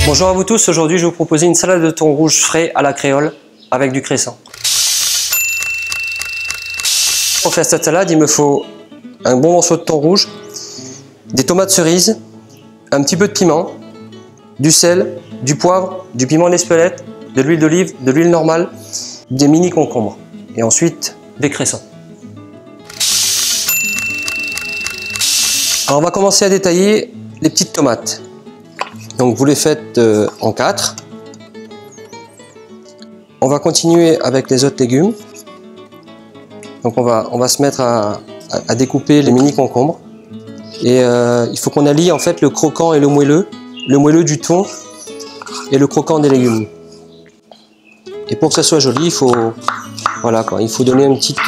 Bonjour à vous tous, aujourd'hui je vais vous proposer une salade de thon rouge frais à la créole avec du cresson. Pour faire cette salade, il me faut un bon morceau de thon rouge, des tomates cerises, un petit peu de piment, du sel, du poivre, du piment d'Espelette, de l'huile d'olive, de l'huile normale, des mini concombres et ensuite des cressons. Alors on va commencer à détailler les petites tomates. Donc vous les faites en 4. On va continuer avec les autres légumes. Donc on va se mettre à découper les mini concombres. Et il faut qu'on allie en fait le croquant et le moelleux du thon et le croquant des légumes. Et pour que ça soit joli, il faut donner une petite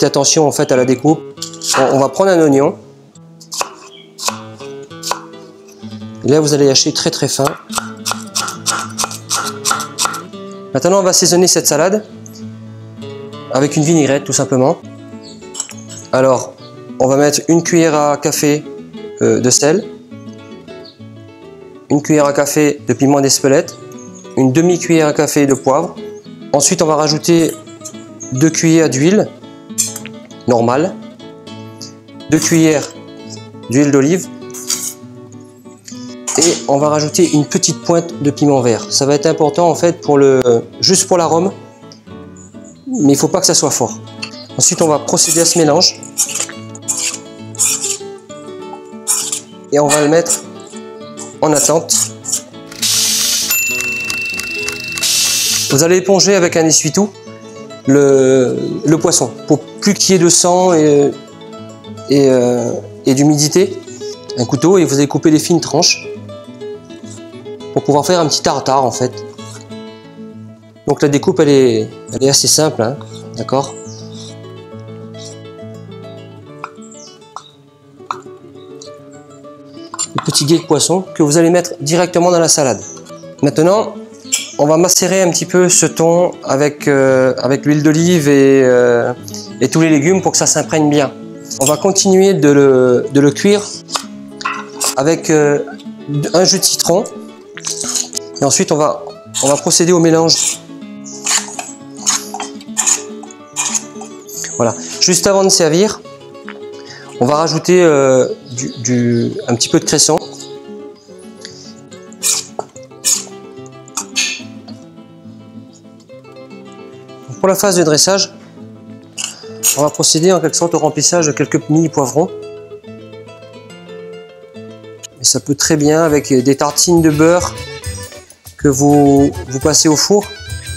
attention en fait à la découpe. On va prendre un oignon. Et là, vous allez hacher très très fin. Maintenant, on va assaisonner cette salade avec une vinaigrette, tout simplement. Alors, on va mettre une cuillère à café de sel, une cuillère à café de piment d'Espelette, une demi-cuillère à café de poivre. Ensuite, on va rajouter 2 cuillères d'huile normale, 2 cuillères d'huile d'olive. Et on va rajouter une petite pointe de piment vert. Ça va être important en fait juste pour l'arôme, mais il ne faut pas que ça soit fort. Ensuite, on va procéder à ce mélange et on va le mettre en attente. Vous allez éponger avec un essuie-tout le poisson pour plus qu'il y ait de sang et d'humidité. Un couteau et vous allez couper des fines tranches pour pouvoir faire un petit tartare en fait. Donc la découpe elle est assez simple, hein, d'accord. Le petit guet de poisson que vous allez mettre directement dans la salade. Maintenant, on va macérer un petit peu ce thon avec l'huile d'olive et tous les légumes pour que ça s'imprègne bien. On va continuer de le cuire avec un jus de citron. Et ensuite, on va procéder au mélange. Voilà. Juste avant de servir, on va rajouter un petit peu de cresson. Pour la phase de dressage, on va procéder en quelque sorte au remplissage de quelques mini poivrons. Et ça peut très bien avec des tartines de beurre que vous passez au four.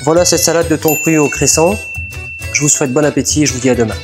Voilà cette salade de thon cru au cresson. Je vous souhaite bon appétit et je vous dis à demain.